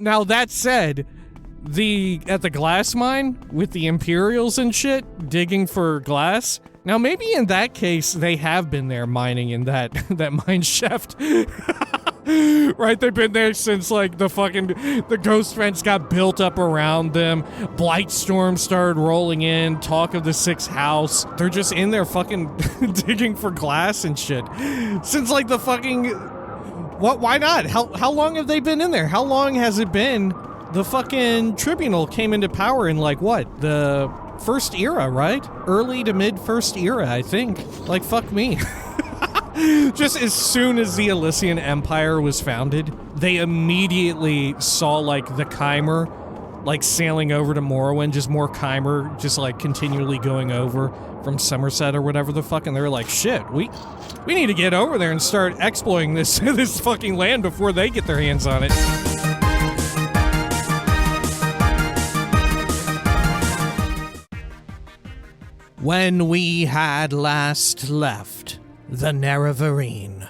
Now, that said, at the glass mine, with the Imperials and shit, digging for glass, now maybe in that case, they have been there mining in that mine shaft. Right, they've been there since, like, the ghost fence got built up around them, blight storms started rolling in, talk of the sixth house. They're just in there fucking digging for glass and shit. Since, like, the fucking... What? Why not? How long have they been in there? How long has it been? The fucking tribunal came into power in, like, what? The first era, right? Early to mid first era, I think. Like, fuck me. Just as soon as the Elysian Empire was founded, they immediately saw, like, the Chimer, like, sailing over to Morrowind, just more Chimer, just, like, continually going over from Somerset or whatever the fuck, and they were like, shit, we need to get over there and start exploiting this, this fucking land before they get their hands on it. When we had last left the Nerevarine,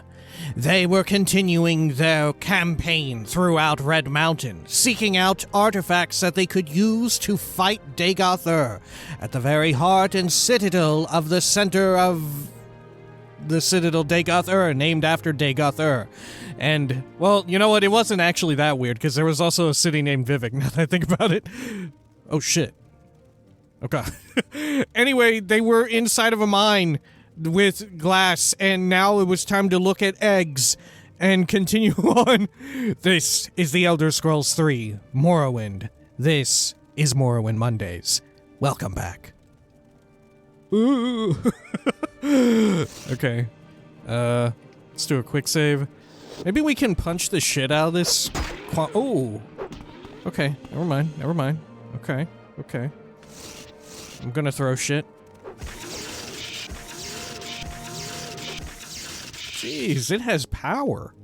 they were continuing their campaign throughout Red Mountain, seeking out artifacts that they could use to fight Dagoth at the very heart and citadel of the center of the citadel Dagoth named after Dagoth. And, well, you know what? It wasn't actually that weird, because there was also a city named Vivek, now that I think about it. Oh, shit. Okay. Anyway, they were inside of a mine with glass, and now it was time to look at eggs and continue on. This is the Elder Scrolls 3 Morrowind. This is Morrowind Mondays. Welcome back. Ooh. Okay. Let's do a quick save. Maybe we can punch the shit out of this. Oh. Okay. Never mind. Okay. I'm gonna throw shit. Jeez, it has power.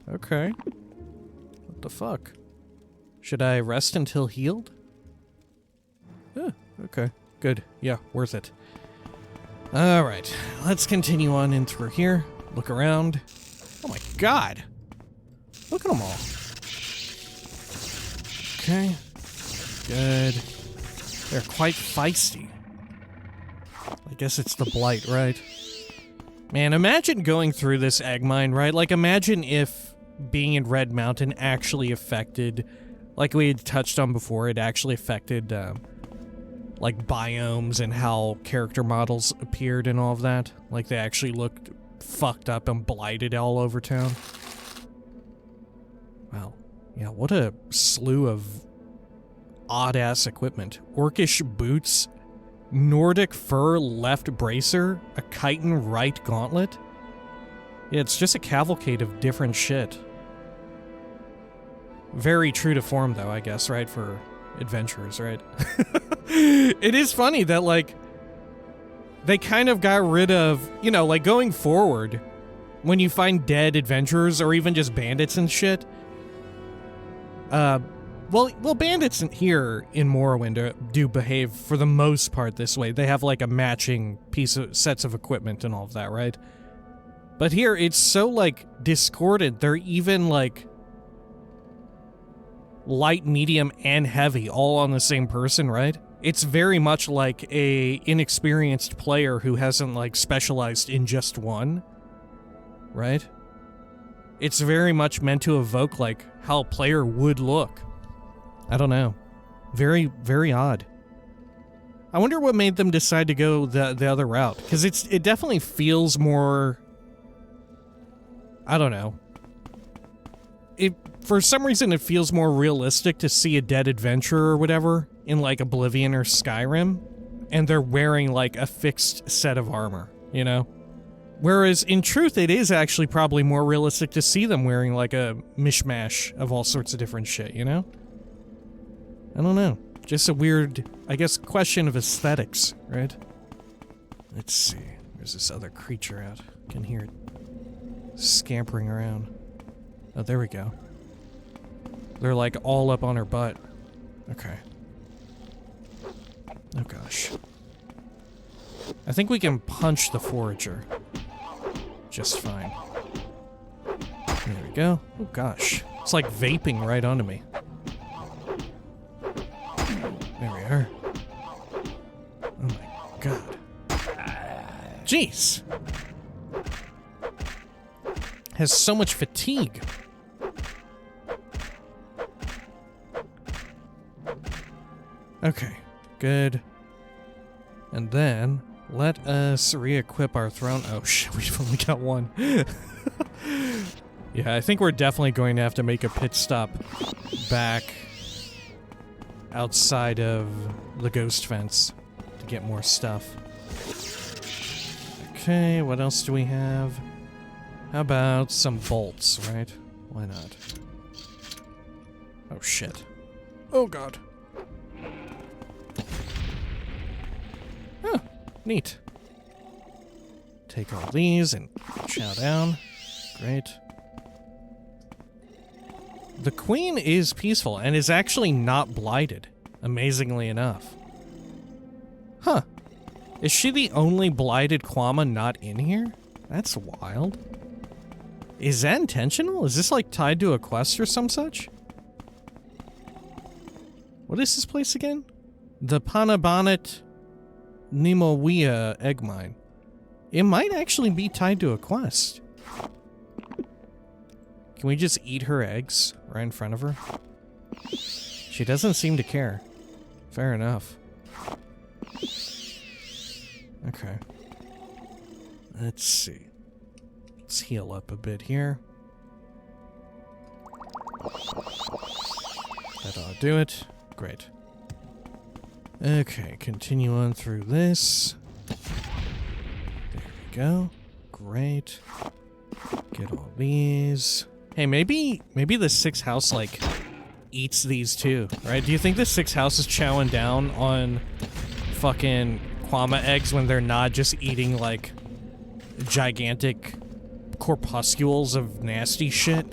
Okay. What the fuck? Should I rest until healed? Okay. Good. Yeah, worth it. Alright, let's continue on in through here. Look around. Oh my god! Look at them all. Okay. Good. They're quite feisty. I guess it's the blight, right? Man, imagine going through this egg mine, right? Like, imagine if being in Red Mountain actually affected, like we had touched on before, it actually affected, like, biomes and how character models appeared and all of that. Like, they actually looked fucked up and blighted all over town. Wow. Yeah, what a slew of odd-ass equipment. Orcish boots, Nordic fur left bracer, a chitin right gauntlet. Yeah, it's just a cavalcade of different shit. Very true to form, though, I guess, right? For adventurers, right? It is funny that, like, they kind of got rid of, you know, like, going forward, when you find dead adventurers or even just bandits and shit, well, bandits here in Morrowind do behave, for the most part, this way. They have, like, a matching sets of equipment and all of that, right? But here, it's so, like, discordant. They're even, like, light, medium, and heavy, all on the same person, right? It's very much like a inexperienced player who hasn't, like, specialized in just one, right? It's very much meant to evoke, like, how a player would look. I don't know. Very, very odd. I wonder what made them decide to go the other route, because it definitely feels more... I don't know. For some reason, it feels more realistic to see a dead adventurer or whatever in, like, Oblivion or Skyrim, and they're wearing, like, a fixed set of armor, you know? Whereas, in truth, it is actually probably more realistic to see them wearing, like, a mishmash of all sorts of different shit, you know? I don't know. Just a weird, I guess, question of aesthetics, right? Let's see. There's this other creature out. I can hear it scampering around. Oh, there we go. They're, like, all up on her butt. Okay. Oh, gosh. I think we can punch the forager just fine. There we go. Oh, gosh. It's like vaping right onto me. There we are. Oh my god. Jeez. Has so much fatigue. Okay, good. And then, let us re-equip our throne. Oh shit, we've only got one. Yeah, I think we're definitely going to have to make a pit stop back outside of the ghost fence to get more stuff. Okay, what else do we have? How about some bolts, right? Why not? Oh shit. Oh god. Oh, neat. Take all these and chow down. Great. The queen is peaceful and is actually not blighted, amazingly enough. Huh. Is she the only blighted Kwama not in here? That's wild. Is that intentional? Is this like tied to a quest or some such? What is this place again? The Panabanit-Nimawia egg mine. It might actually be tied to a quest. Can we just eat her eggs right in front of her? She doesn't seem to care. Fair enough. Okay. Let's see. Let's heal up a bit here. That ought to do it. Great. Okay, continue on through this. There we go. Great. Get all these. Hey, maybe the sixth house, like, eats these too, right? Do you think the sixth house is chowing down on fucking Kwama eggs when they're not just eating, like, gigantic corpuscles of nasty shit?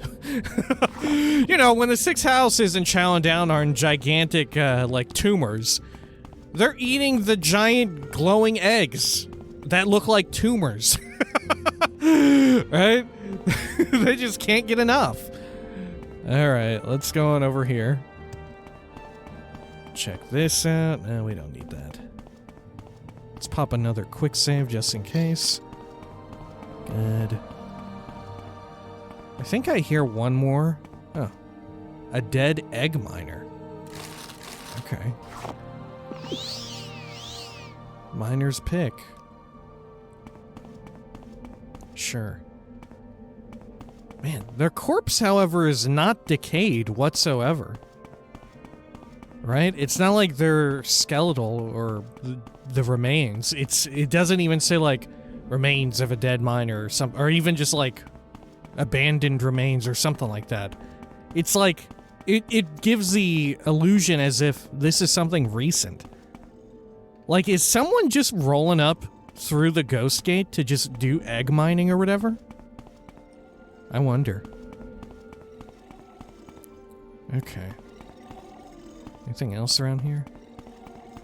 You know, when the sixth house isn't chowing down on gigantic, like, tumors, they're eating the giant glowing eggs that look like tumors. Right? They just can't get enough. Alright, let's go on over here. Check this out. No, we don't need that. Let's pop another quick save just in case. Good. I think I hear one more. Oh. A dead egg miner. Okay. Miner's pick. Sure. Man, their corpse, however, is not decayed whatsoever. Right? It's not like they're skeletal or the remains. It doesn't even say, like, remains of a dead miner or something, or even just, like, abandoned remains or something like that. It's like, it gives the illusion as if this is something recent. Like, is someone just rolling up through the ghost gate to just do egg mining or whatever? I wonder. Okay. Anything else around here?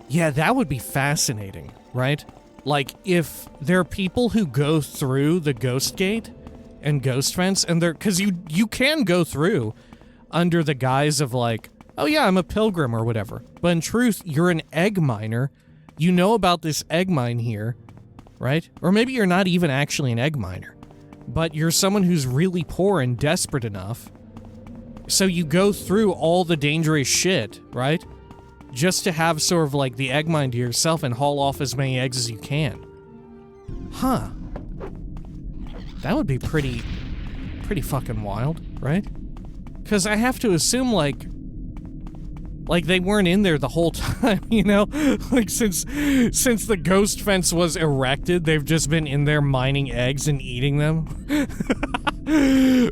Yeah, that would be fascinating, right? Like, if there are people who go through the ghost gate and ghost fence, and they're... Because you can go through under the guise of, like, oh yeah, I'm a pilgrim or whatever. But in truth, you're an egg miner. You know about this egg mine here, right? Or maybe you're not even actually an egg miner. But you're someone who's really poor and desperate enough, so you go through all the dangerous shit, right? Just to have sort of like the egg mine to yourself and haul off as many eggs as you can. Huh. That would be pretty fucking wild, right? Because I have to assume, like they weren't in there the whole time, you know? Like, since the ghost fence was erected, they've just been in there mining eggs and eating them.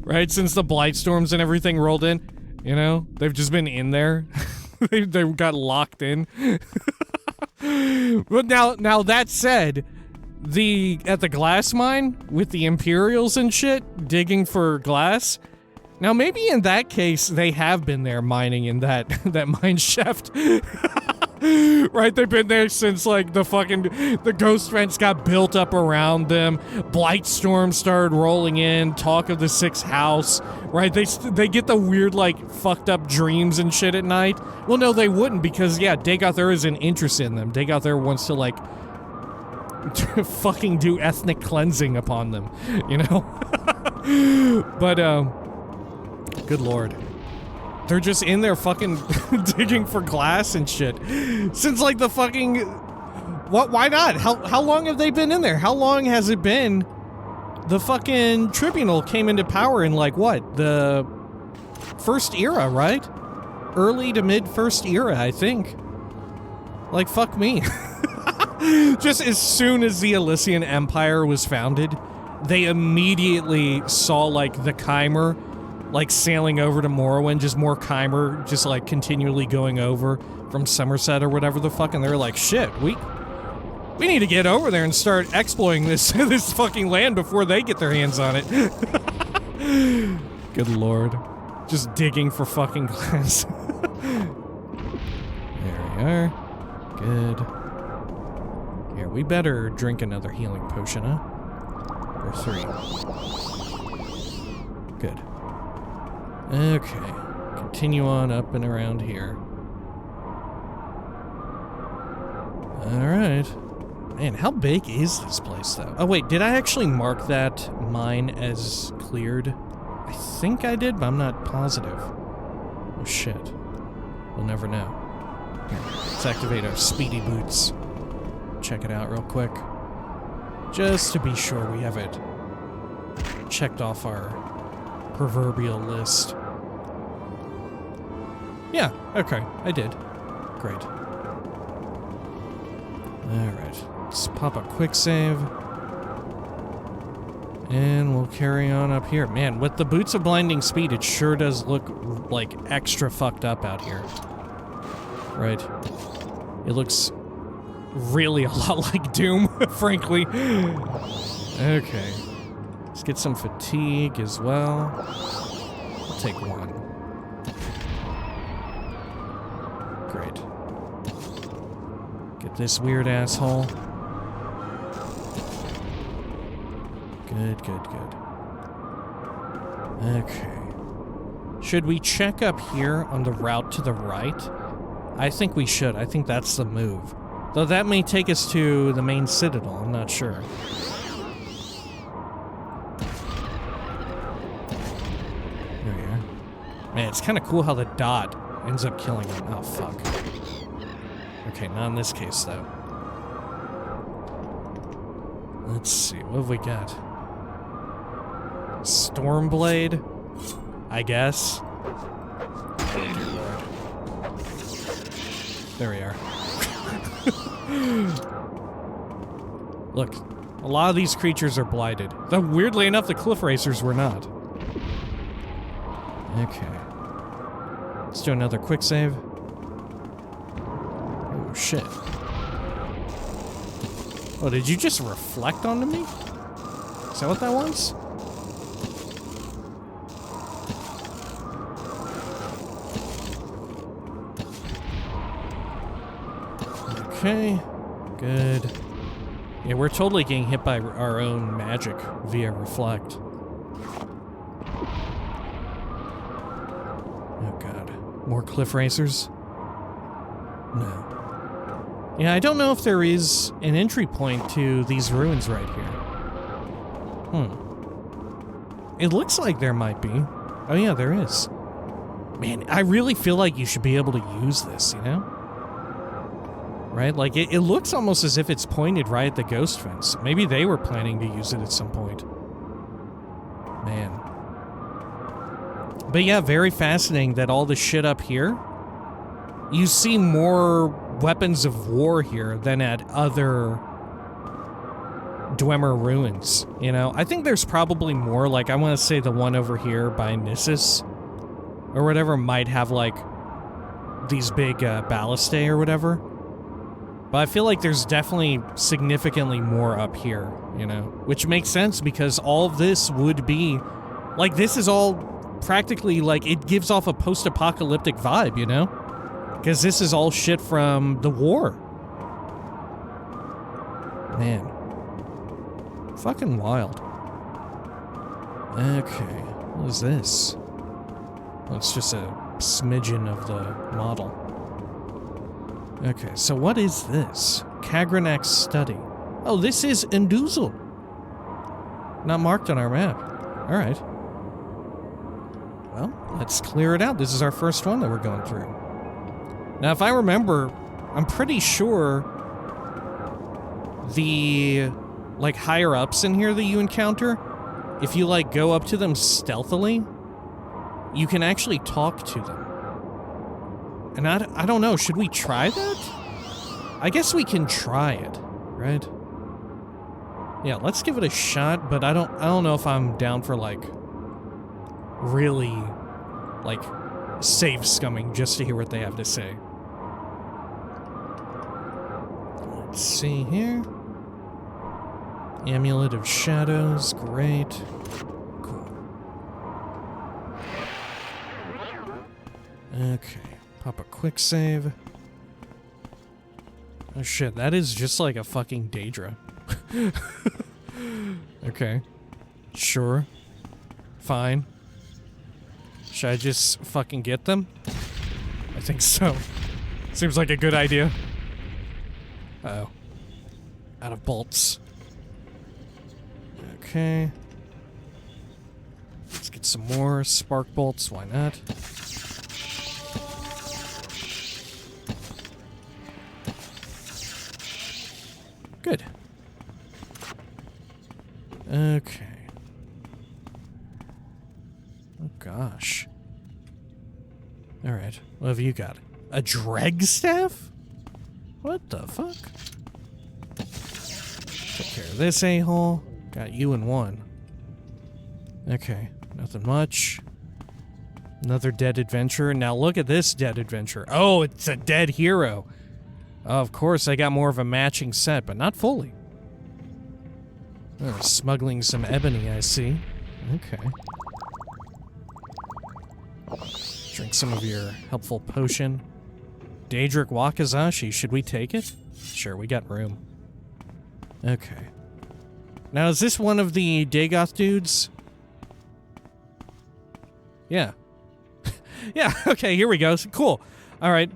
Right? Since the blight storms and everything rolled in, you know? They've just been in there. they got locked in. But now that said, at the glass mine, with the Imperials and shit, digging for glass... Now, maybe in that case, they have been there mining in that mine shaft. Right, they've been there since, like, the ghost fence got built up around them. Blight storms started rolling in, talk of the sixth house, right? They get the weird, like, fucked up dreams and shit at night. Well, no, they wouldn't, because, yeah, Dagoth isn't interested in them. Dagoth wants to, like, fucking do ethnic cleansing upon them, you know? But, good lord. They're just in there fucking digging for glass and shit. Since, like, the fucking... Why not? How long have they been in there? How long has it been? The fucking tribunal came into power in, like, what? The first era, right? Early to mid first era, I think. Like, fuck me. Just as soon as the Elysian Empire was founded, they immediately saw, like, the Chimer, like, sailing over to Morrowind, just more Chimer, just, like, continually going over from Somerset or whatever the fuck, and they're like, shit, we need to get over there and start exploiting this this fucking land before they get their hands on it. Good lord. Just digging for fucking glass. There we are. Good. Here, we better drink another healing potion, huh? Or 3. Good. Okay. Continue on up and around here. Alright. Man, how big is this place, though? Oh, wait, did I actually mark that mine as cleared? I think I did, but I'm not positive. Oh, shit. We'll never know. Here, let's activate our speedy boots. Check it out real quick. Just to be sure we have it checked off our proverbial list. Yeah, okay, I did. Great. Alright, let's pop a quick save. And we'll carry on up here. Man, with the boots of blinding speed, it sure does look, like, extra fucked up out here. Right. It looks really a lot like Doom, frankly. Okay. Let's get some fatigue as well. I'll take 1. Great. Get this weird asshole. Good, good, good. Okay. Should we check up here on the route to the right? I think we should. I think that's the move. Though that may take us to the main citadel, I'm not sure. There we are. Man, it's kind of cool how the dot ends up killing him. Oh, fuck. Okay, not in this case, though. Let's see, what have we got? Stormblade? I guess. There we are. Look, a lot of these creatures are blighted. Though weirdly enough, the cliff racers were not. Okay. Let's do another quick save. Oh, shit. Oh, did you just reflect onto me? Is that what that was? Okay, good. Yeah, we're totally getting hit by our own magic via reflect. Oh god. More cliff racers? No. Yeah, I don't know if there is an entry point to these ruins right here. It looks like there might be. Oh yeah, there is. Man, I really feel like you should be able to use this, you know? Right? Like, it looks almost as if it's pointed right at the ghost fence. Maybe they were planning to use it at some point. Man. But yeah, very fascinating that all the shit up here, you see more weapons of war here than at other Dwemer ruins, you know? I think there's probably more, like, I want to say the one over here by Nissus, or whatever, might have, like, these big ballistae or whatever. But I feel like there's definitely significantly more up here, you know? Which makes sense because all of this would be... Like, this is all practically, like, it gives off a post-apocalyptic vibe, you know? Because this is all shit from the war. Man. Fucking wild. Okay. What is this? Oh, it's just a smidgen of the model. Okay, so what is this? Kagranak's study. Oh, this is Enduzul. Not marked on our map. Alright. Well, let's clear it out. This is our first one that we're going through. Now, if I remember, I'm pretty sure the, like, higher-ups in here that you encounter, if you, like, go up to them stealthily, you can actually talk to them. And I don't know, should we try that? I guess we can try it, right? Yeah, let's give it a shot, but I don't know if I'm down for, like, really, like, save scumming just to hear what they have to say. Let's see here. Amulet of Shadows, great. Cool. Okay, pop a quick save. Oh shit, that is just like a fucking Daedra. Okay. Sure. Fine. Should I just fucking get them? I think so. Seems like a good idea. Uh-oh. Out of bolts. Okay. Let's get some more spark bolts, why not? Good. Okay. Oh gosh. Alright, what have you got? A dreg staff? What the fuck? Take care of this a-hole. Got you in one. Okay, nothing much. Another dead adventurer. Now look at this dead adventurer. Oh, it's a dead hero. Of course, I got more of a matching set, but not fully. Oh, smuggling some ebony, I see. Okay. Drink some of your helpful potion. Daedric Wakizashi, should we take it? Sure, we got room. Okay. Now, is this one of the Dagoth dudes? Yeah. Yeah, okay, here we go. Cool. Alright.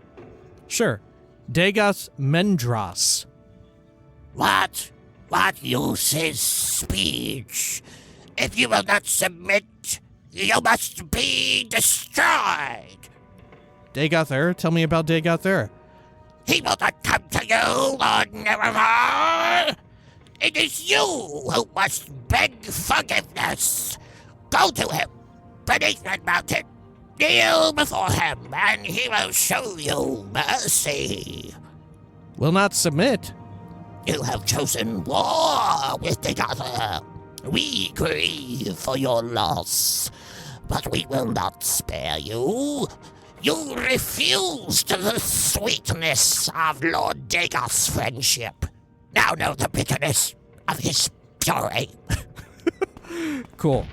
Sure. Dagoth Mendras. What? What use is speech? If you will not submit, you must be destroyed. Dagoth Tell me about Dagoth. He will not come to you, Lord Nerevarine. It is you who must beg forgiveness. Go to him, beneath that mountain. Kneel before him, and he will show you mercy. Will not submit. You have chosen war with Dagoth. We grieve for your loss, but we will not spare you. You refused the sweetness of Lord Dagoth's friendship. Now know the bitterness of his fury. Cool.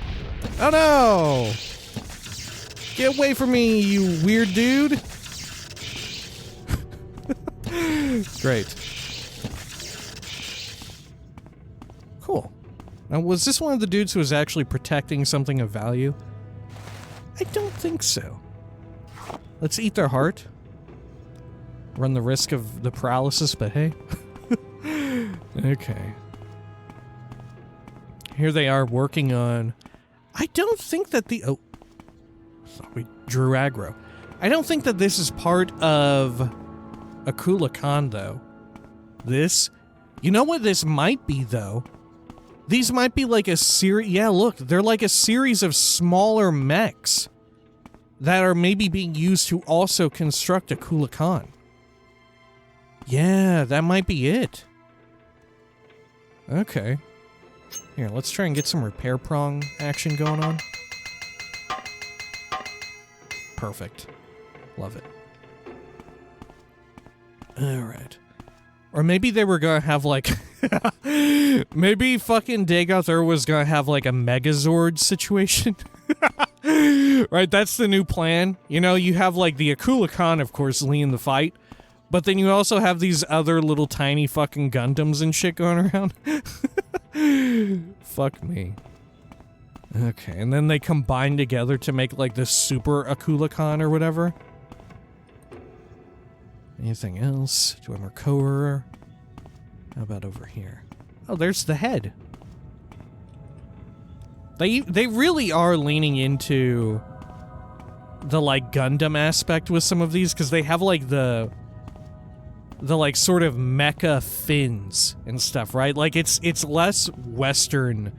Oh no! Get away from me, you weird dude! Great. Cool. Now, was this one of the dudes who was actually protecting something of value? I don't think so. Let's eat their heart. Run the risk of the paralysis, but hey. Okay. Here they are working on... I don't think that the... Oh. Thought we drew aggro. I don't think that this is part of Akula Khan, though. This... You know what this might be, though? These might be like a series... Yeah, look. They're like a series of smaller mechs that are maybe being used to also construct Akula Khan. Yeah, that might be it. Okay. Here, let's try and get some repair prong action going on. Perfect. Love it. Alright. Or maybe they were gonna have like... maybe fucking Dagoth was gonna have like a Megazord situation. Right, that's the new plan. You know, you have like the Akula Khan, of course, leading the fight, but then you also have these other little tiny fucking Gundams and shit going around. Fuck me. Okay, and then they combine together to make like this super Akula Khan or whatever. Anything else? Dwemer Core. How about over here? Oh, there's the head. They really are leaning into the like Gundam aspect with some of these, because they have like the like sort of mecha fins and stuff, right? Like it's less Western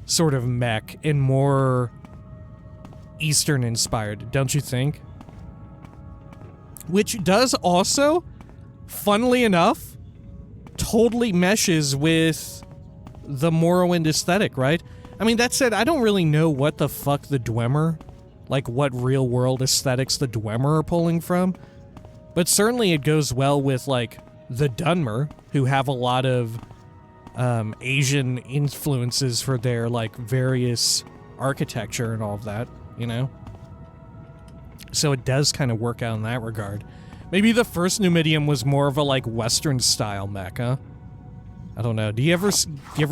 sort of mech and more Eastern inspired, don't you think? Which does also, funnily enough, totally meshes with the Morrowind aesthetic, right? I mean, that said, I don't really know what the fuck the Dwemer, like what real world aesthetics the Dwemer are pulling from, but certainly it goes well with like the Dunmer, who have a lot of Asian influences for their like various architecture and all of that, you know? So it does kind of work out in that regard. Maybe the first Numidium was more of a like Western style mech, huh? I don't know. Do you ever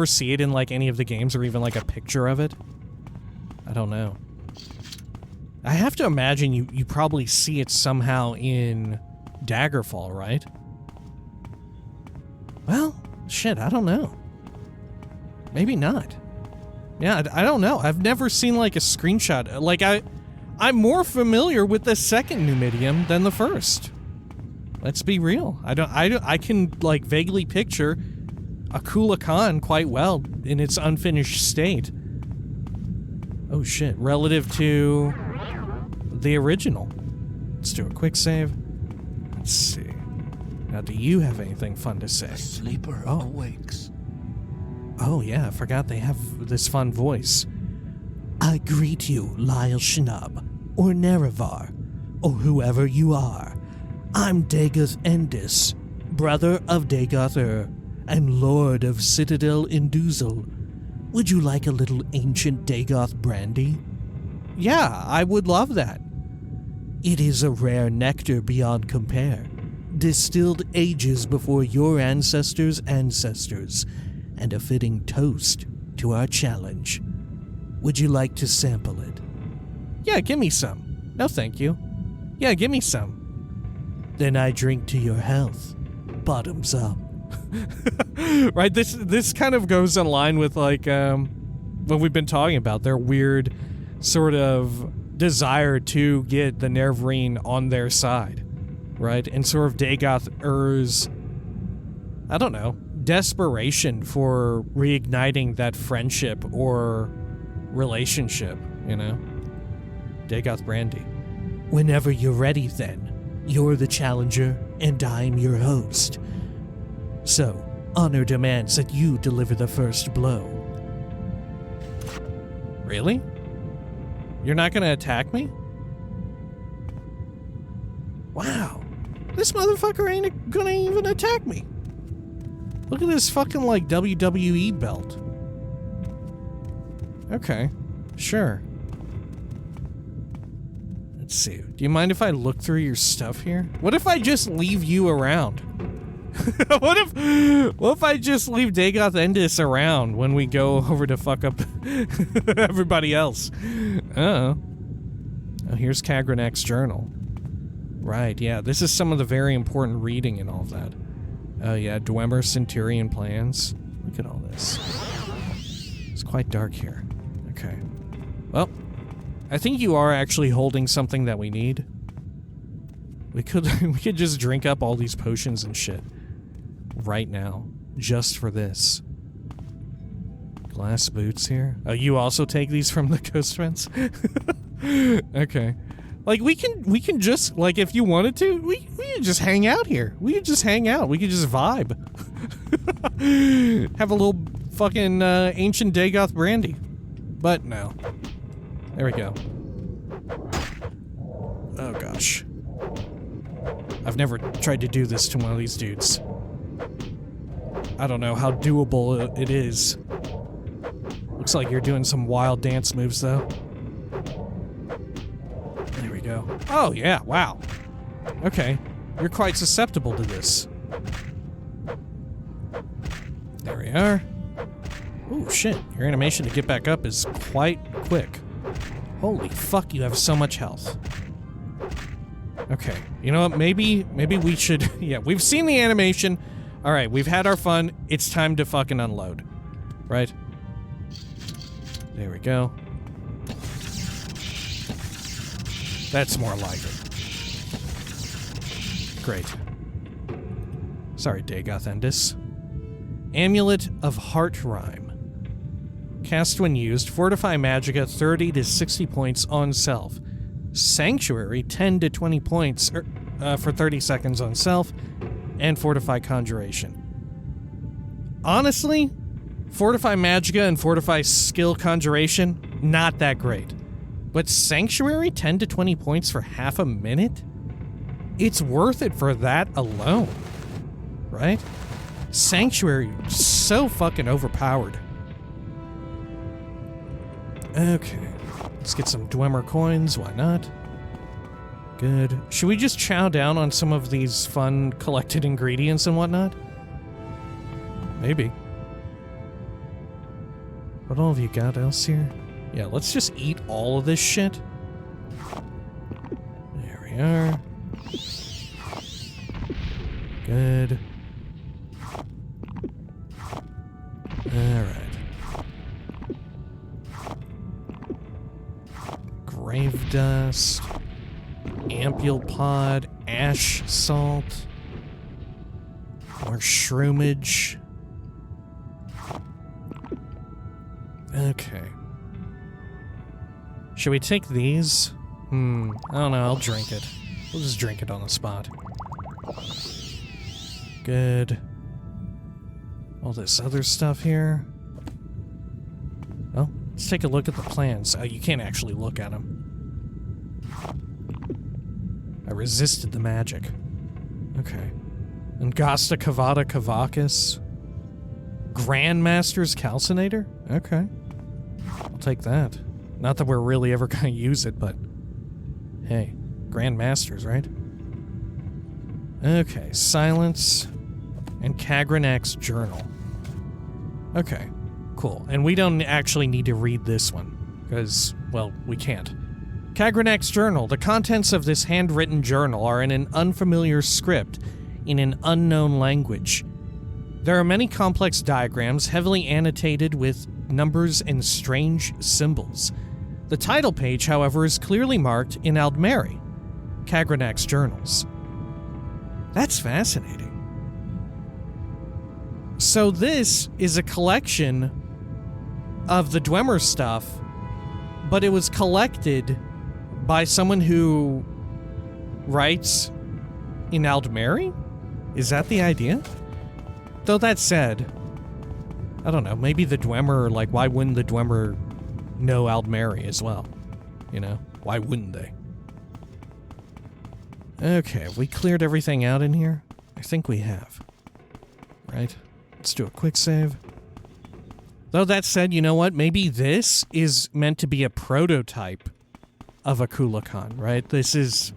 see it in like any of the games or even like a picture of it? I don't know. I have to imagine you probably see it somehow in Daggerfall, right? Well, shit, I don't know. Maybe not. Yeah, I don't know. I've never seen like a screenshot. Like I'm more familiar with the second Numidium than the first. Let's be real. I can like vaguely picture Akula Khan quite well in its unfinished state. Oh shit, relative to the original. Let's do a quick save. Let's see. Now, do you have anything fun to say? The sleeper awakes. Oh yeah, I forgot they have this fun voice. I greet you, Lyle Schnaub, or Nerevar, or whoever you are. I'm Dagoth Endus, brother of Dagoth and lord of Citadel Induzel. Would you like a little ancient Dagoth brandy? Yeah, I would love that. It is a rare nectar beyond compare, distilled ages before your ancestors' ancestors, and a fitting toast to our challenge. Would you like to sample it? Yeah, give me some. No, thank you. Yeah, give me some. Then I drink to your health. Bottoms up. Right, this kind of goes in line with like what we've been talking about, their weird sort of desire to get the Nerevarine on their side, right? And sort of Dagoth I don't know, desperation for reigniting that friendship or relationship, you know? Dagoth Brandy. Whenever you're ready then. You're the challenger and I'm your host. So, honor demands that you deliver the first blow. Really? You're not gonna attack me? Wow. This motherfucker ain't gonna even attack me. Look at this fucking, like, WWE belt. Okay. Sure. Let's see. Do you mind if I look through your stuff here? What if I just leave you around? What if I just leave Dagoth Endus around when we go over to fuck up everybody else? Oh, here's Kagranak's journal. Right, yeah, this is some of the very important reading and all of that. Oh yeah, Dwemer Centurion plans. Look at all this. It's quite dark here. Okay. Well, I think you are actually holding something that we need. We could just drink up all these potions and shit right now, just for this. Glass boots here. Oh, you also take these from the ghost fence? Okay. Like, we can just, like, if you wanted to, we could just hang out here. We could just hang out. We could just vibe. Have a little fucking ancient Dagoth brandy. But no. There we go. Oh gosh. I've never tried to do this to one of these dudes. I don't know how doable it is. Looks like you're doing some wild dance moves, though. Oh, yeah, wow. Okay, you're quite susceptible to this. There we are. Ooh, shit, your animation to get back up is quite quick. Holy fuck, you have so much health. Okay, you know what, maybe we should... Yeah, we've seen the animation. Alright, we've had our fun. It's time to fucking unload. Right? There we go. That's more like it. Great. Sorry, Dagoth Endus. Amulet of Heart Rhyme. Cast when used, Fortify Magica 30 to 60 points on self. Sanctuary 10 to 20 points for 30 seconds on self. And Fortify Conjuration. Honestly, Fortify Magica and Fortify Skill Conjuration, not that great. But Sanctuary 10 to 20 points for half a minute? It's worth it for that alone. Right? Sanctuary, so fucking overpowered. Okay. Let's get some Dwemer coins, why not? Good. Should we just chow down on some of these fun collected ingredients and whatnot? Maybe. What all have you got else here? Yeah, let's just eat all of this shit. There we are. Good. Alright. Grave dust. Ampule pod. Ash salt. More shroomage. Okay. Should we take these? I don't know, I'll drink it. We'll just drink it on the spot. Good. All this other stuff here. Well, let's take a look at the plans. You can't actually look at them. I resisted the magic. Okay. Angasta Cavata Cavacus. Grandmaster's Calcinator? Okay. I'll take that. Not that we're really ever gonna use it, but... Hey, Grandmasters, right? Okay, Silence and Kagranak's Journal. Okay, cool. And we don't actually need to read this one, because, well, we can't. Kagranak's Journal. The contents of this handwritten journal are in an unfamiliar script, in an unknown language. There are many complex diagrams, heavily annotated with numbers and strange symbols. The title page, however, is clearly marked in Aldmeri, Kagranak's Journals. That's fascinating. So this is a collection of the Dwemer stuff, but it was collected by someone who writes in Aldmeri? Is that the idea? Though that said, I don't know, maybe the Dwemer, like, why wouldn't the Dwemer know Aldmeri as well? You know? Why wouldn't they? Okay, have we cleared everything out in here? I think we have. Right? Let's do a quick save. Though that said, you know what? Maybe this is meant to be a prototype of a Kulakan, right? This is,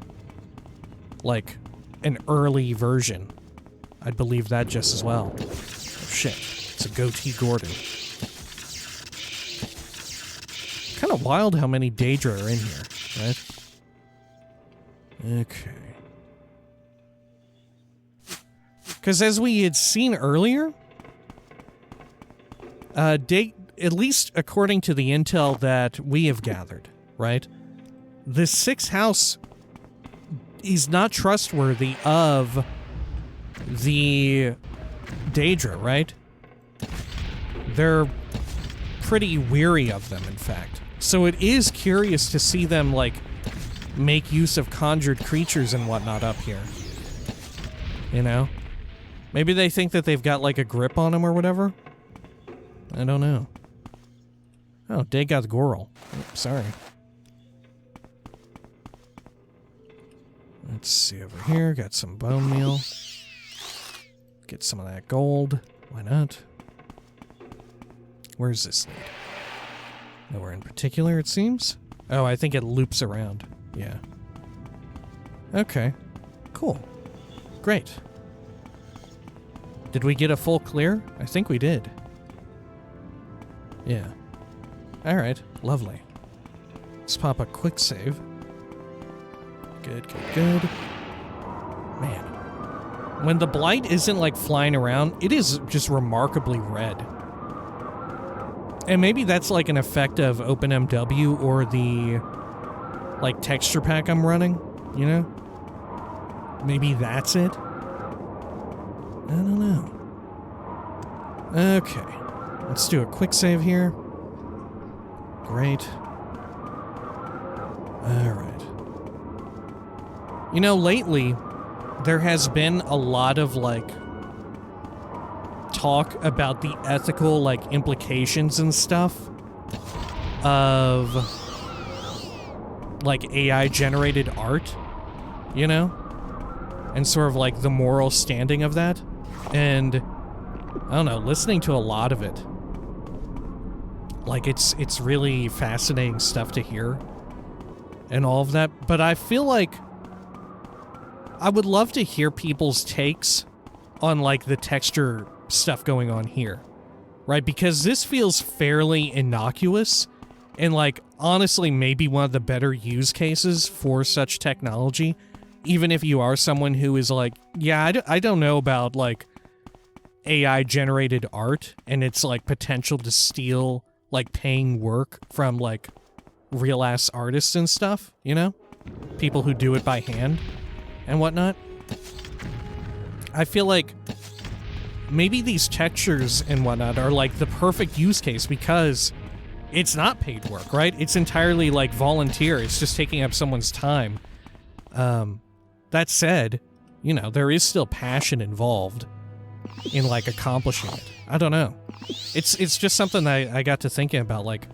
like, an early version. I'd believe that just as well. Oh, shit. It's a goatee Gordon. Kind of wild how many Daedra are in here, right? Okay. Because as we had seen earlier, at least according to the intel that we have gathered, right? The sixth house is not trustworthy of the Daedra, right? They're pretty weary of them, in fact. So it is curious to see them, like, make use of conjured creatures and whatnot up here. You know? Maybe they think that they've got, like, a grip on them or whatever? I don't know. Oh, Dagoth Goral. Oh, sorry. Let's see over here. Got some bone meal. Get some of that gold. Why not? Where's this lead? Nowhere in particular, it seems. Oh, I think it loops around. Yeah. Okay. Cool. Great. Did we get a full clear? I think we did. Yeah. Alright, lovely. Let's pop a quick save. Good, good, good. Man. When the blight isn't, like, flying around, it is just remarkably red. And maybe that's, like, an effect of OpenMW or the, like, texture pack I'm running, you know? Maybe that's it? I don't know. Okay. Let's do a quick save here. Great. Alright. You know, lately, there has been a lot of, like, talk about the ethical, like, implications and stuff of, like, AI-generated art, you know? And sort of, like, the moral standing of that. And, I don't know, listening to a lot of it, like, it's really fascinating stuff to hear and all of that. But I feel like I would love to hear people's takes on, like, the texture stuff going on here, right? Because this feels fairly innocuous and, like, honestly maybe one of the better use cases for such technology, even if you are someone who is like, yeah, I don't know about, like, AI-generated art and its, like, potential to steal, like, paying work from, like, real-ass artists and stuff, you know? People who do it by hand and whatnot. I feel like maybe these textures and whatnot are, like, the perfect use case because it's not paid work, right? It's entirely, like, volunteer. It's just taking up someone's time. That said, you know, there is still passion involved in, like, accomplishing it. I don't know. It's just something I got to thinking about, like,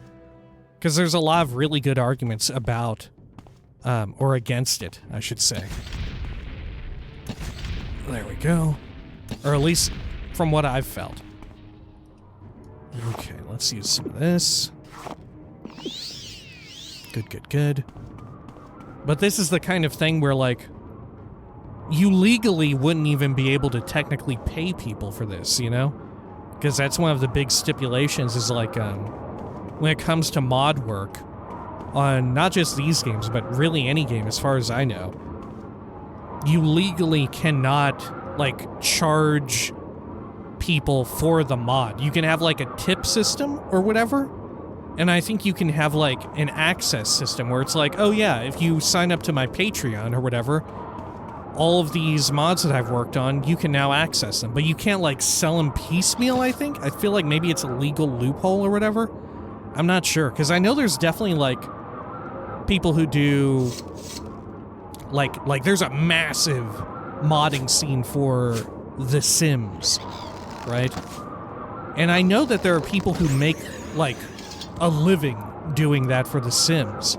because there's a lot of really good arguments about, or against it, I should say. There we go. Or at least from what I've felt. Okay, let's use some of this. Good, good, good. But this is the kind of thing where, like, you legally wouldn't even be able to technically pay people for this, you know? Because that's one of the big stipulations is, like, when it comes to mod work on not just these games, but really any game, as far as I know, you legally cannot, like, charge people for the mod. You can have, like, a tip system or whatever, and I think you can have, like, an access system where it's like, oh yeah, if you sign up to my Patreon or whatever, all of these mods that I've worked on, you can now access them. But you can't, like, sell them piecemeal, I think? I feel like maybe it's a legal loophole or whatever. I'm not sure, because I know there's definitely, like, people who do, like there's a massive modding scene for The Sims, right? And I know that there are people who make, like, a living doing that for The Sims.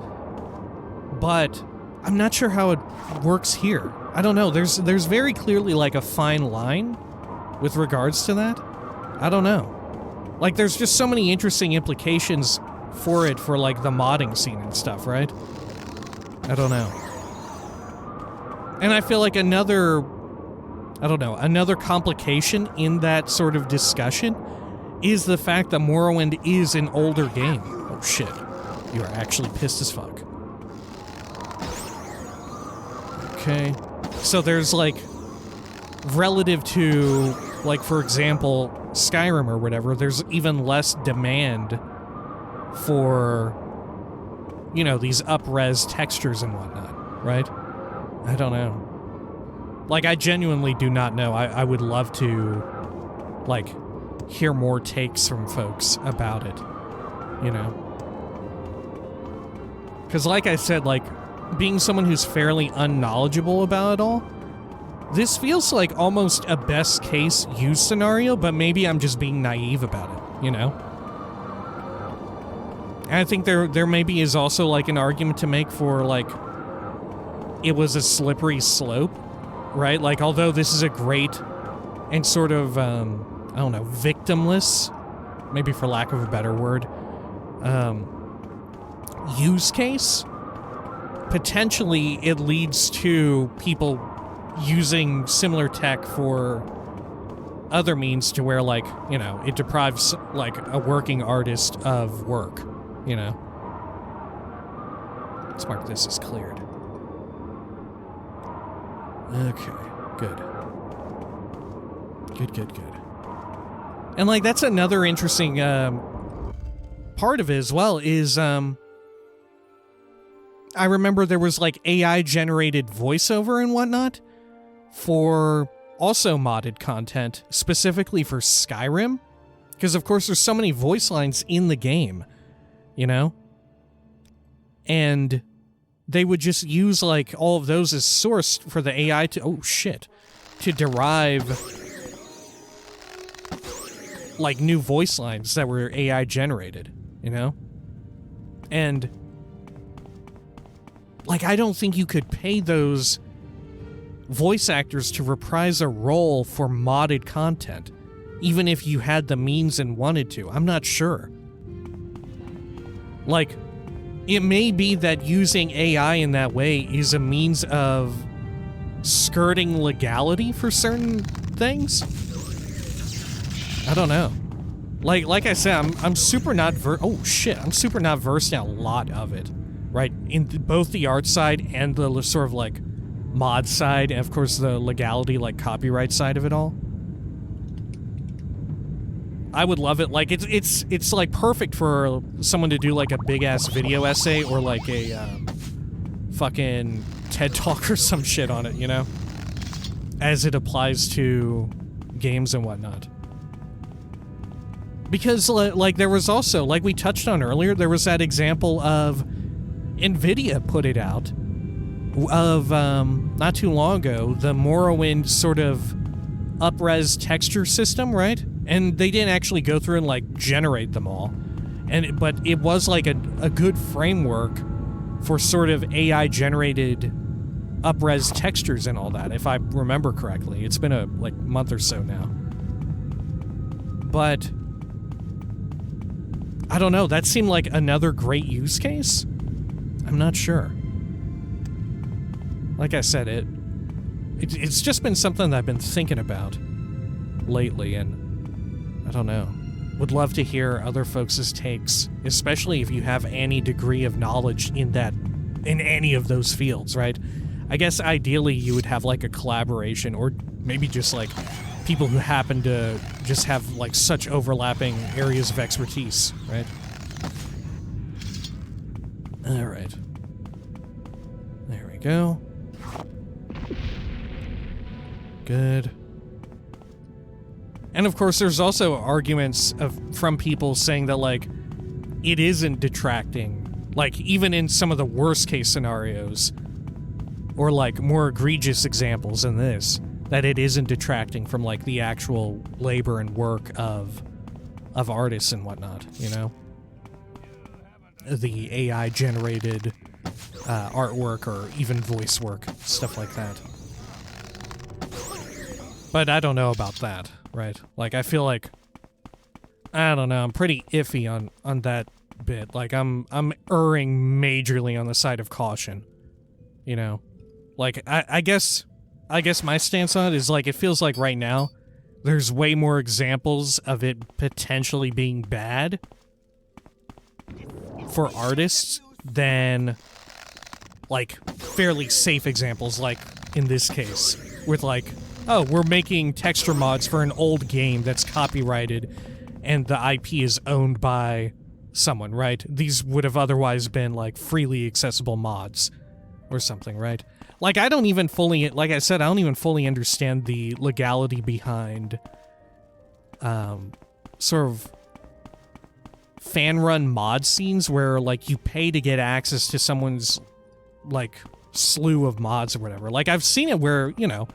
But I'm not sure how it works here. I don't know. There's very clearly, like, a fine line with regards to that. I don't know. Like, there's just so many interesting implications for it for, like, the modding scene and stuff, right? I don't know. And I feel like another complication in that sort of discussion is the fact that Morrowind is an older game. Oh shit. You are actually pissed as fuck. Okay. So there's, like, relative to, like, for example, Skyrim or whatever, there's even less demand for, you know, these up-res textures and whatnot, right? I don't know. Like, I genuinely do not know. I would love to, like, hear more takes from folks about it, you know? Because, like I said, like, being someone who's fairly unknowledgeable about it all, this feels like almost a best-case use scenario, but maybe I'm just being naive about it, you know? And I think there maybe is also, like, an argument to make for, like, it was a slippery slope, right? Like, although this is a great and sort of, I don't know, victimless, maybe for lack of a better word, use case, potentially it leads to people using similar tech for other means to where, like, you know, it deprives, like, a working artist of work, you know? Let's mark this as cleared. Okay, good. Good. And, like, that's another interesting, part of it as well, is, I remember there was, like, AI-generated voiceover and whatnot for also modded content, specifically for Skyrim, because, of course, there's so many voice lines in the game, you know? And they would just use, like, all of those as source for the AI to, to derive, like, new voice lines that were AI generated, you know? And, like, I don't think you could pay those voice actors to reprise a role for modded content, even if you had the means and wanted to. I'm not sure. Like, it may be that using AI in that way is a means of skirting legality for certain things. I don't know. Like I said, I'm super not I'm super not versed in a lot of it, right? In both the art side and the sort of, like, mod side, and of course the legality, like, copyright side of it all. I would love it. Like, it's like perfect for someone to do, like, a big ass video essay or, like, a fucking TED Talk or some shit on it, you know, as it applies to games and whatnot. Because, like, there was also, like we touched on earlier, there was that example of NVIDIA put it out of, not too long ago, the Morrowind sort of up-res texture system, right? And they didn't actually go through and, like, generate them all. But it was, like, a good framework for sort of AI-generated up-res textures and all that, if I remember correctly. It's been a, like, month or so now. But I don't know, that seemed like another great use case? I'm not sure. Like I said, it's just been something that I've been thinking about lately, and I don't know. Would love to hear other folks' takes, especially if you have any degree of knowledge in any of those fields, right? I guess ideally you would have, like, a collaboration, or maybe just, like, people who happen to just have, like, such overlapping areas of expertise, right? Alright. There we go. Good. And of course, there's also arguments from people saying that, like, it isn't detracting, like, even in some of the worst case scenarios, or, like, more egregious examples in this, that it isn't detracting from, like, the actual labor and work of artists and whatnot, you know? The AI-generated artwork or even voice work, stuff like that. But I don't know about that, right? Like, I feel like, I don't know, I'm pretty iffy on that bit. Like, I'm erring majorly on the side of caution, you know? Like, I guess my stance on it is, like, it feels like right now there's way more examples of it potentially being bad for artists than, like, fairly safe examples, like in this case, with, like, oh, we're making texture mods for an old game that's copyrighted and the IP is owned by someone, right? These would have otherwise been, like, freely accessible mods or something, right? Like, I don't even fully, like I said, I don't even fully understand the legality behind, sort of fan-run mod scenes where, like, you pay to get access to someone's, like, slew of mods or whatever. Like, I've seen it where, you know,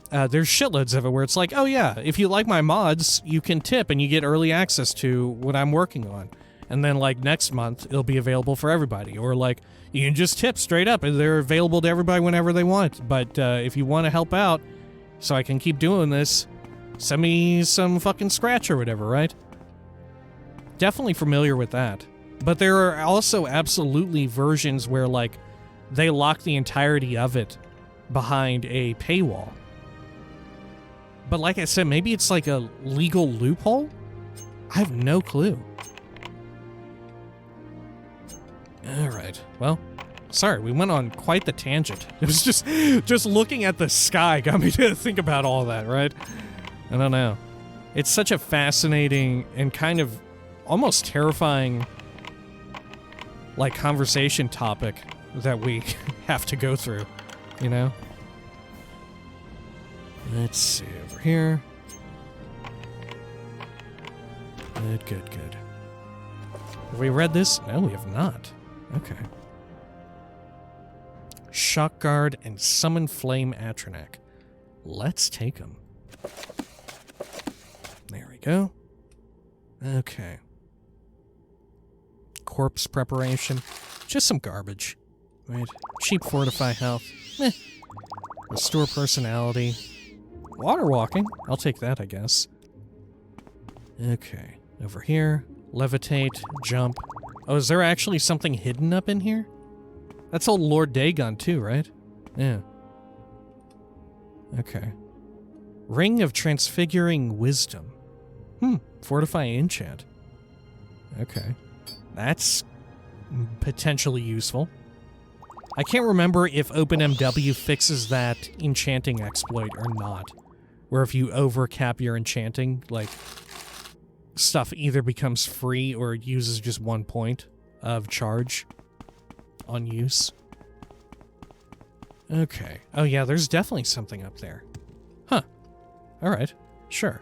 there's shitloads of it where it's like, oh yeah, if you like my mods, you can tip and you get early access to what I'm working on. And then, like, next month, it'll be available for everybody. Or, like, you can just tip straight up, and they're available to everybody whenever they want. But if you want to help out so I can keep doing this, send me some fucking scratch or whatever, right? Definitely familiar with that. But there are also absolutely versions where, like, they lock the entirety of it behind a paywall. But like I said, maybe it's like a legal loophole? I have no clue. Alright, well, sorry, we went on quite the tangent. It was just looking at the sky got me to think about all that, right? I don't know. It's such a fascinating and kind of almost terrifying, like, conversation topic that we have to go through, you know? Let's see, over here. Good. Have we read this? No, we have not. Okay. Shock Guard and Summon Flame Atronak. Let's take them. There we go. Okay. Corpse preparation. Just some garbage. Right? Cheap fortify health. Meh. Restore personality. Water walking. I'll take that, I guess. Okay. Over here. Levitate. Jump. Oh, is there actually something hidden up in here? That's old Lord Dagon too, right? Yeah. Okay. Ring of Transfiguring Wisdom. Fortify enchant. Okay. That's potentially useful. I can't remember if OpenMW fixes that enchanting exploit or not. Where if you overcap your enchanting, like, stuff either becomes free or it uses just 1 point of charge on use. Okay. Oh yeah, there's definitely something up there. Huh. Alright. Sure.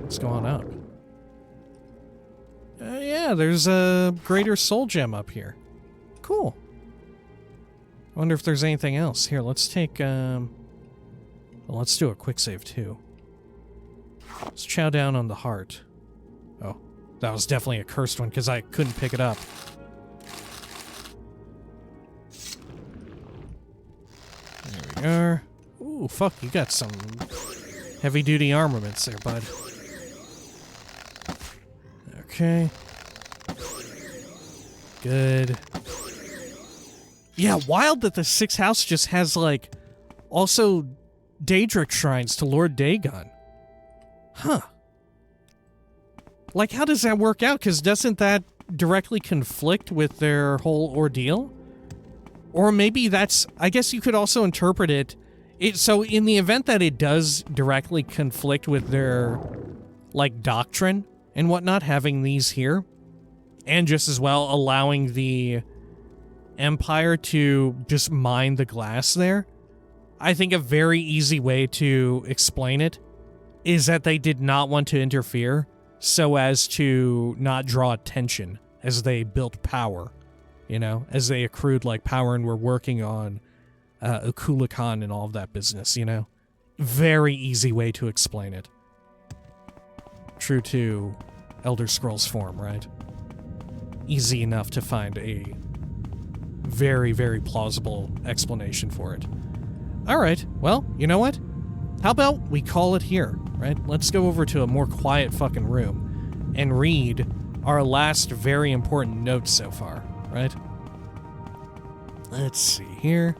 Let's go on up. Yeah, there's a greater soul gem up here. Cool. I wonder if there's anything else. Here, let's take, well, let's do a quick save too. Let's chow down on the heart. Oh, that was definitely a cursed one because I couldn't pick it up. There we are. Ooh, fuck, you got some heavy-duty armaments there, bud. Okay. Good. Yeah, wild that the 6th house just has, like, also Daedric shrines to Lord Dagon. Huh. Like, how does that work out? Because doesn't that directly conflict with their whole ordeal? Or maybe that's... I guess you could also interpret it... So in the event that it does directly conflict with their, like, doctrine and whatnot, having these here, and just as well allowing the Empire to just mine the glass there, I think a very easy way to explain it is that they did not want to interfere so as to not draw attention as they built power, you know, as they accrued, like, power and were working on Ukulakan and all of that business, you know? Very easy way to explain it. True to Elder Scrolls form, right? Easy enough to find a very, very plausible explanation for it. Alright, well, you know what? How about we call it here, right? Let's go over to a more quiet fucking room and read our last very important note so far, right? Let's see here.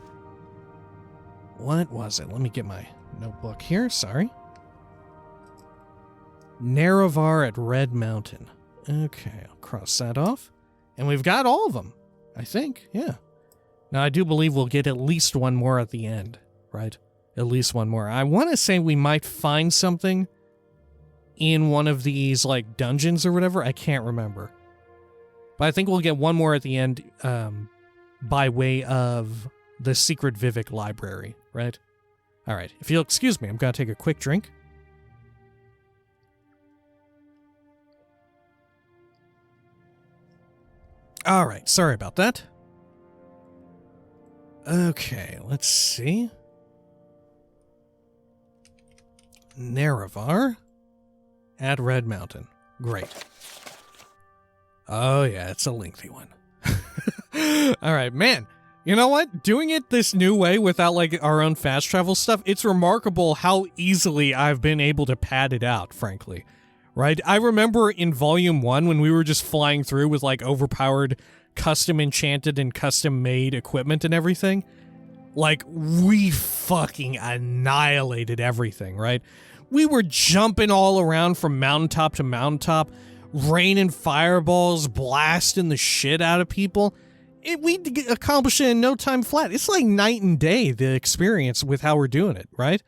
What was it? Let me get my notebook here, sorry. Nerevar at Red Mountain. Okay, I'll cross that off. And we've got all of them, I think, yeah. Now, I do believe we'll get at least one more at the end, right? At least one more. I want to say we might find something in one of these, like, dungeons or whatever. I can't remember. But I think we'll get one more at the end by way of the Secret Vivek Library, right? All right, if you'll excuse me, I'm going to take a quick drink. All right, sorry about that. Okay, let's see. Nerevar at Red Mountain. Great. Oh yeah, it's a lengthy one. All right, man. You know what? Doing it this new way without, like, our own fast travel stuff, it's remarkable how easily I've been able to pad it out, frankly. Right? I remember in Volume 1 when we were just flying through with, like, overpowered custom enchanted and custom made equipment and everything. Like, we fucking annihilated everything, right? We were jumping all around from mountaintop to mountaintop, raining fireballs, blasting the shit out of people. We accomplished it in no time flat. It's like night and day, the experience with how we're doing it, right?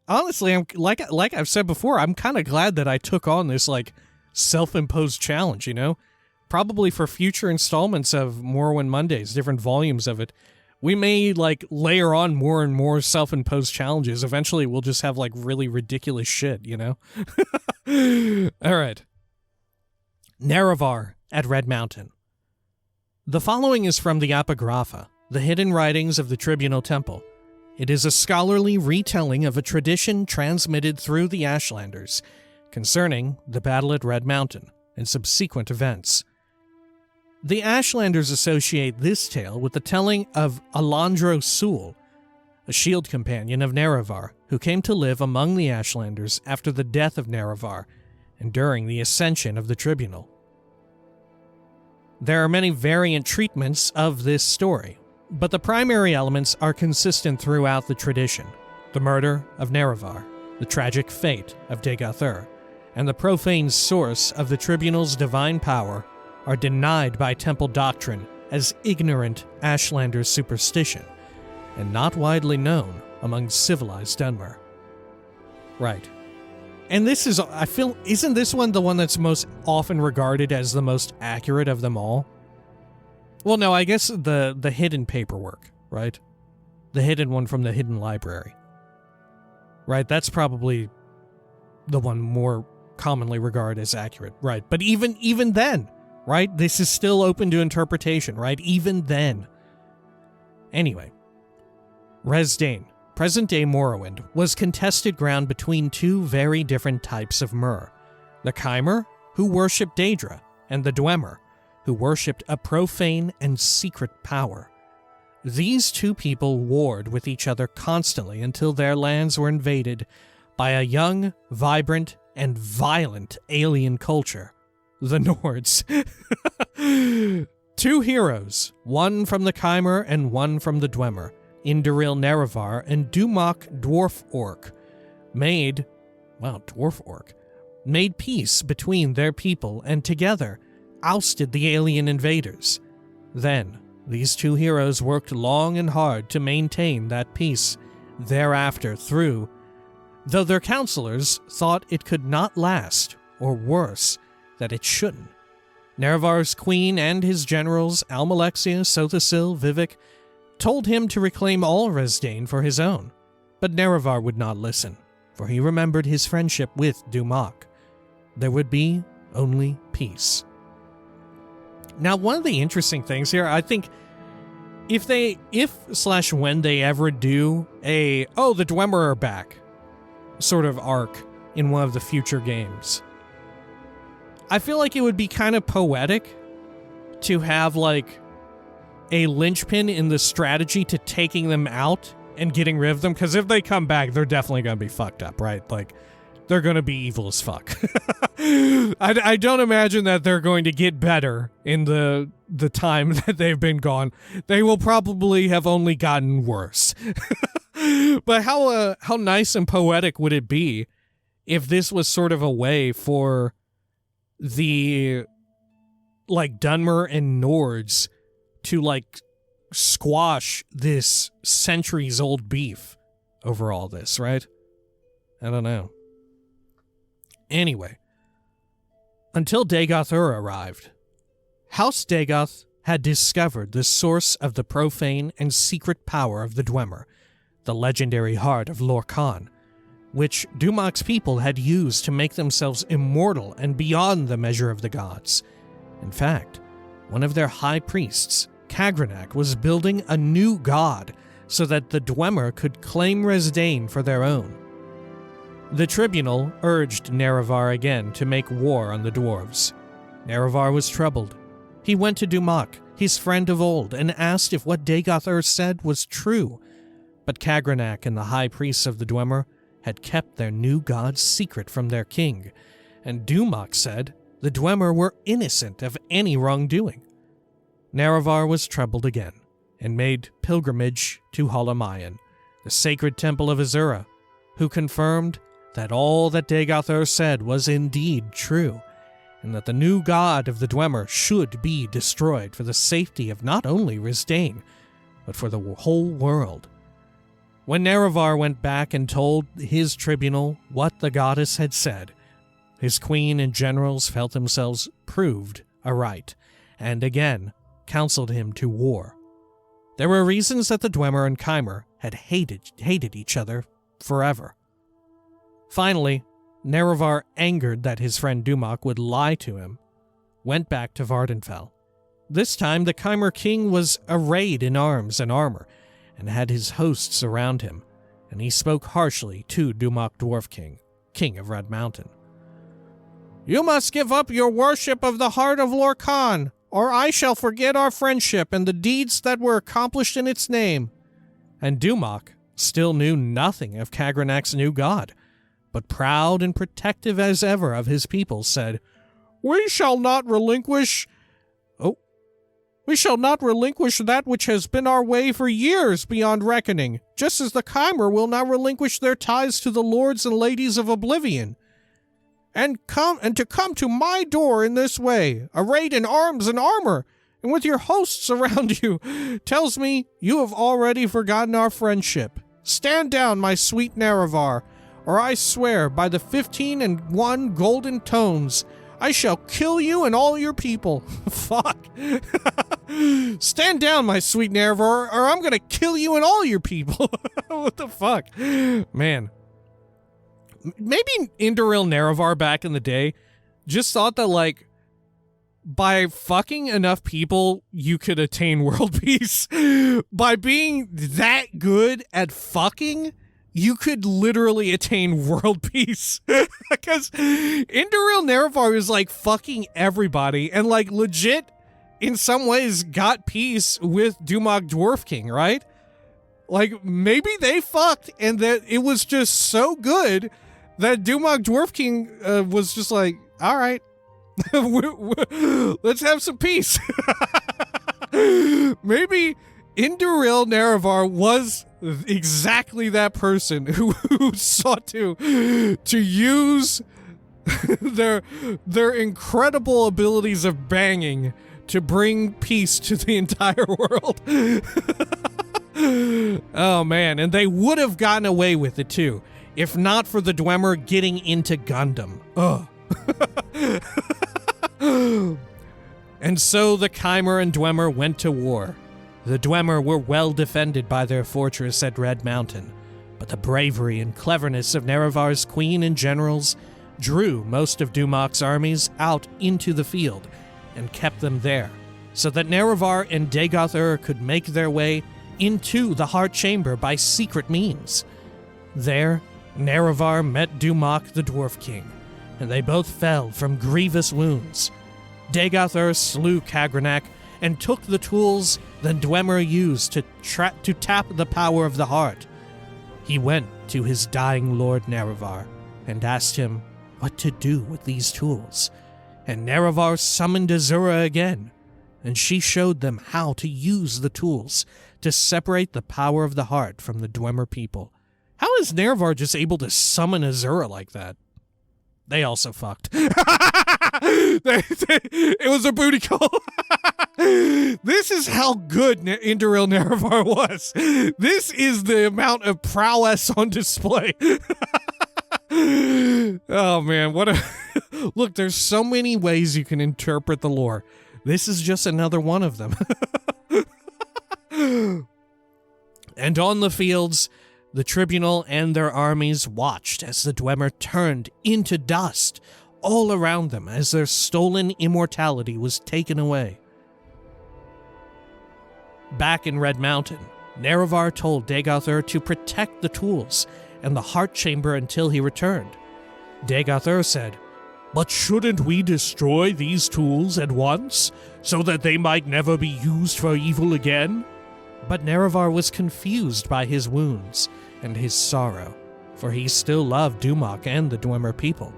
Honestly, I'm like I've said before, I'm kind of glad that I took on this, like, self-imposed challenge, you know? Probably for future installments of Morrowind Mondays, different volumes of it, we may, like, layer on more and more self-imposed challenges. Eventually, we'll just have, like, really ridiculous shit, you know? All right. Nerevar at Red Mountain. The following is from the Apocrypha, the hidden writings of the Tribunal Temple. It is a scholarly retelling of a tradition transmitted through the Ashlanders concerning the battle at Red Mountain and subsequent events. The Ashlanders associate this tale with the telling of Alandro Sul, a shield companion of Nerevar, who came to live among the Ashlanders after the death of Nerevar and during the ascension of the Tribunal. There are many variant treatments of this story, but the primary elements are consistent throughout the tradition: the murder of Nerevar, the tragic fate of Dagoth, and the profane source of the Tribunal's divine power are denied by temple doctrine as ignorant Ashlanders' superstition, and not widely known among civilized Dwemer. Right. And this is, I feel, isn't this one the one that's most often regarded as the most accurate of them all? Well, no, I guess the hidden paperwork, right? The hidden one from the hidden library. Right, that's probably the one more commonly regarded as accurate, right? But even then, right? This is still open to interpretation, right? Even then. Anyway, Resdain, present-day Morrowind, was contested ground between two very different types of Mer. The Chimer, who worshipped Daedra, and the Dwemer, who worshipped a profane and secret power. These two people warred with each other constantly until their lands were invaded by a young, vibrant, and violent alien culture, the Nords. Two heroes, one from the Chimer and one from the Dwemer, Induril Nerevar and Dumak Dwarf Orc, made peace between their people and together ousted the alien invaders. Then, these two heroes worked long and hard to maintain that peace thereafter though their counselors thought it could not last, or worse, that it shouldn't. Nerevar's queen and his generals, Almalexia, Sothasil, Vivek, told him to reclaim all Resdain for his own, but Nerevar would not listen, for he remembered his friendship with Dumak. There would be only peace. Now, one of the interesting things here, I think, if/when they ever do the Dwemer are back sort of arc in one of the future games, I feel like it would be kind of poetic to have, like, a linchpin in the strategy to taking them out and getting rid of them, because if they come back, they're definitely going to be fucked up, right? Like, they're going to be evil as fuck. I don't imagine that they're going to get better in the time that they've been gone. They will probably have only gotten worse. But how nice and poetic would it be if this was sort of a way for the, like, Dwemer and Nords to, like, squash this centuries-old beef over all this, right? I don't know. Anyway, until Dagoth arrived, House Dagoth had discovered the source of the profane and secret power of the Dwemer, the legendary heart of Lorkhan, which Dumak's people had used to make themselves immortal and beyond the measure of the gods. In fact, one of their high priests, Kagranak, was building a new god so that the Dwemer could claim Resdain for their own. The Tribunal urged Nerevar again to make war on the dwarves. Nerevar was troubled. He went to Dumak, his friend of old, and asked if what Dagoth said was true. But Kagranak and the high priests of the Dwemer had kept their new god's secret from their king, and Dumak said the Dwemer were innocent of any wrongdoing. Nerevar was troubled again, and made pilgrimage to Holamayan, the sacred temple of Azura, who confirmed that all that Dagoth said was indeed true, and that the new god of the Dwemer should be destroyed for the safety of not only Risdane, but for the whole world. When Nerevar went back and told his tribunal what the goddess had said, his queen and generals felt themselves proved aright, and again counseled him to war. There were reasons that the Dwemer and Chimer had hated each other forever. Finally, Nerevar, angered that his friend Dumak would lie to him, went back to Vardenfell. This time the Chimer king was arrayed in arms and armor, and had his hosts around him, and he spoke harshly to Dumak Dwarf King, king of Red Mountain. "You must give up your worship of the heart of Lorkhan, or I shall forget our friendship and the deeds that were accomplished in its name." And Dumak still knew nothing of Kagranak's new god, but proud and protective as ever of his people, said, We shall not relinquish that which has been our way for years beyond reckoning, just as the Chimer will not relinquish their ties to the lords and ladies of Oblivion. And to come to my door in this way, arrayed in arms and armor, and with your hosts around you, tells me you have already forgotten our friendship. Stand down, my sweet Nerevar, or I swear by the 15 and 1 golden tones, I shall kill you and all your people. Fuck. Stand down, my sweet Nerevar, or I'm gonna kill you and all your people. What the fuck? Man. Maybe Indoril Nerevar back in the day just thought that, like, by fucking enough people, you could attain world peace. By being that good at fucking, you could literally attain world peace. Because Indoril Nerevar was, like, fucking everybody, and, like, legit, in some ways, got peace with Dumak Dwarf King, right? Like, maybe they fucked, and that it was just so good that Dumak Dwarf King was just like, all right, let's have some peace. Maybe Indoril Nerevar was exactly that person who sought to use their incredible abilities of banging to bring peace to the entire world. Oh man, and they would have gotten away with it too, if not for the Dwemer getting into Gundam. Ugh. And so the Chimer and Dwemer went to war. The Dwemer were well defended by their fortress at Red Mountain, but the bravery and cleverness of Nerevar's queen and generals drew most of Dumak's armies out into the field and kept them there, so that Nerevar and Dagoth could make their way into the Heart Chamber by secret means. There, Nerevar met Dumak the Dwarf King, and they both fell from grievous wounds. Dagoth slew Kagranak and took the tools that Dwemer used to tap the power of the heart. He went to his dying lord Nerevar and asked him what to do with these tools, and Nerevar summoned Azura again, and she showed them how to use the tools to separate the power of the heart from the Dwemer people. How is Nerevar just able to summon Azura like that? They also fucked. It was a booty call. This is how good Indoril Nerevar was. This is the amount of prowess on display. Oh man, what a... Look, there's so many ways you can interpret the lore. This is just another one of them. And on the fields, the tribunal and their armies watched as the Dwemer turned into dust all around them as their stolen immortality was taken away. Back in Red Mountain, Nerevar told Dagoth to protect the tools and the heart chamber until he returned. Dagoth said, "But shouldn't we destroy these tools at once, so that they might never be used for evil again?" But Nerevar was confused by his wounds and his sorrow, for he still loved Dumak and the Dwemer people,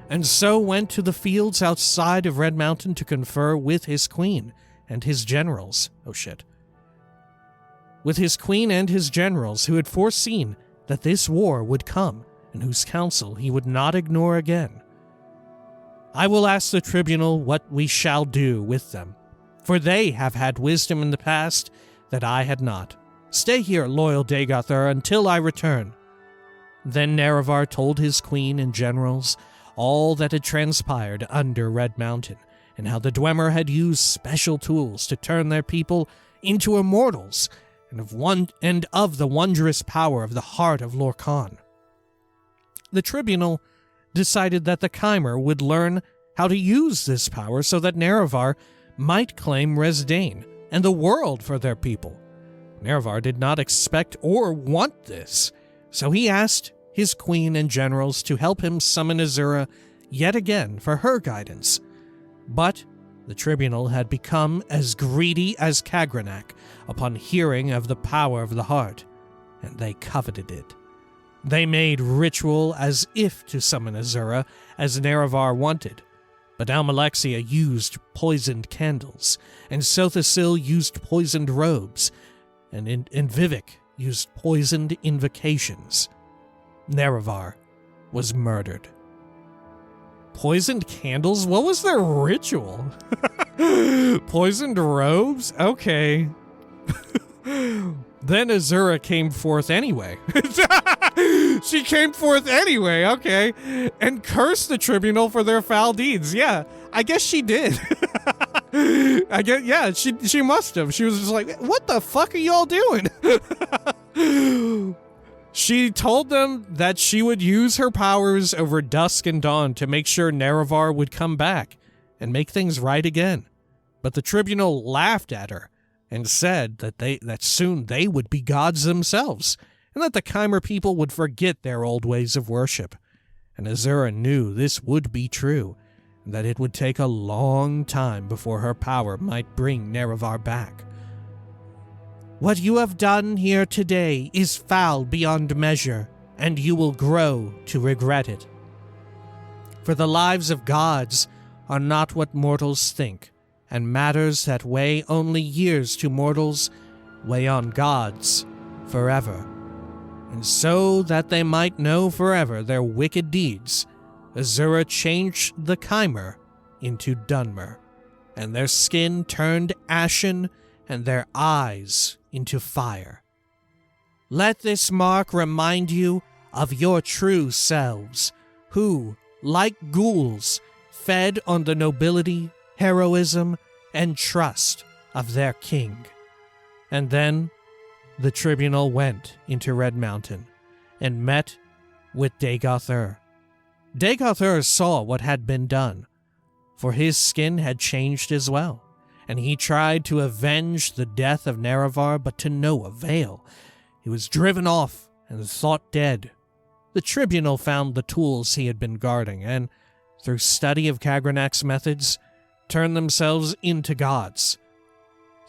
and so went to the fields outside of Red Mountain to confer with his queen and his generals. Oh shit. With his queen and his generals, who had foreseen that this war would come, and whose counsel he would not ignore again. I will ask the tribunal what we shall do with them, for they have had wisdom in the past that I had not. Stay here, loyal Dagoth, until I return. Then Nerevar told his queen and generals all that had transpired under Red Mountain, and how the Dwemer had used special tools to turn their people into immortals, and of the wondrous power of the heart of Lorkhan. The tribunal decided that the Chimer would learn how to use this power so that Nerevar might claim Resdain and the world for their people. Nerevar did not expect or want this, so he asked his queen and generals to help him summon Azura yet again for her guidance. But the tribunal had become as greedy as Kagranak upon hearing of the power of the heart, and they coveted it. They made ritual as if to summon Azura, as Nerevar wanted, but Almalexia used poisoned candles, and Sothasil used poisoned robes, and Vivek used poisoned invocations. Nerevar was murdered. Poisoned candles? What was their ritual? Poisoned robes? Okay. Then Azura came forth anyway. She came forth anyway, okay. And cursed the tribunal for their foul deeds. Yeah, I guess she did. She must have. She was just like, what the fuck are y'all doing? She told them that she would use her powers over dusk and dawn to make sure Nerevar would come back and make things right again. But the tribunal laughed at her and said that soon they would be gods themselves, and that the Chimer people would forget their old ways of worship. And Azura knew this would be true, and that it would take a long time before her power might bring Nerevar back. What you have done here today is foul beyond measure, and you will grow to regret it. For the lives of gods are not what mortals think, and matters that weigh only years to mortals weigh on gods forever. And so that they might know forever their wicked deeds, Azura changed the Chimer into Dwemer, and their skin turned ashen and their eyes into fire. Let this mark remind you of your true selves, who, like ghouls, fed on the nobility, heroism, and trust of their king. And then the tribunal went into Red Mountain and met with Dagoth. Dagoth saw what had been done, for his skin had changed as well, and he tried to avenge the death of Nerevar, but to no avail. He was driven off and thought dead. The tribunal found the tools he had been guarding, and, through study of Kagranak's methods, turned themselves into gods.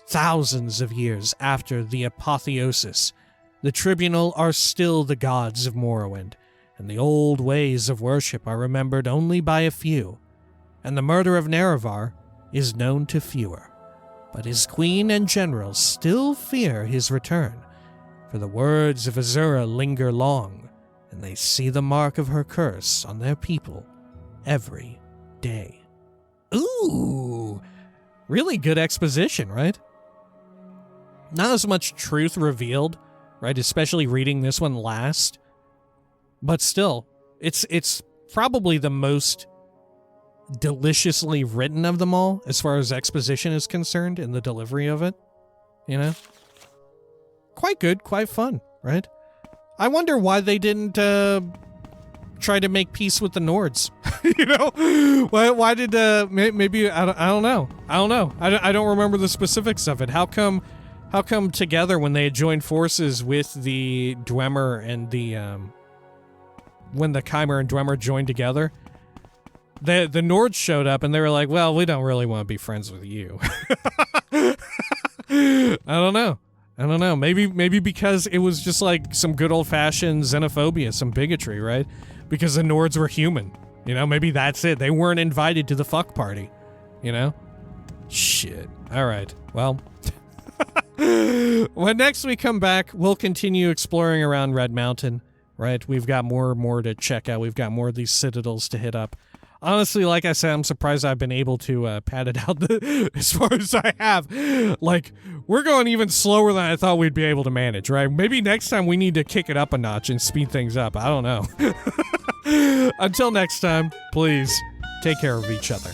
Thousands of years after the apotheosis, the tribunal are still the gods of Morrowind, and the old ways of worship are remembered only by a few, and the murder of Nerevar is known to fewer. But his queen and generals still fear his return, for the words of Azura linger long, and they see the mark of her curse on their people every day. Ooh, really good exposition, right? Not as much truth revealed, right? Especially reading this one last. But still, it's probably the most deliciously written of them all, as far as exposition is concerned, in the delivery of it. You know? Quite good, quite fun, right? I wonder why they didn't try to make peace with the Nords. You know? Why did, maybe, I don't know. I don't remember the specifics of it. How come together, when they had joined forces with the Dwemer and the, when the Chimer and Dwemer joined together, the Nords showed up and they were like, well, we don't really want to be friends with you. I don't know. Maybe because it was just like some good old-fashioned xenophobia, some bigotry, right? Because the Nords were human. You know, maybe that's it. They weren't invited to the fuck party. You know? Shit. All right. Well, when next we come back, we'll continue exploring around Red Mountain, right? We've got more to check out. We've got more of these citadels to hit up. Honestly, like I said, I'm surprised I've been able to pad it out as far as I have. Like, we're going even slower than I thought we'd be able to manage, right? Maybe next time we need to kick it up a notch and speed things up. I don't know. Until next time, please take care of each other.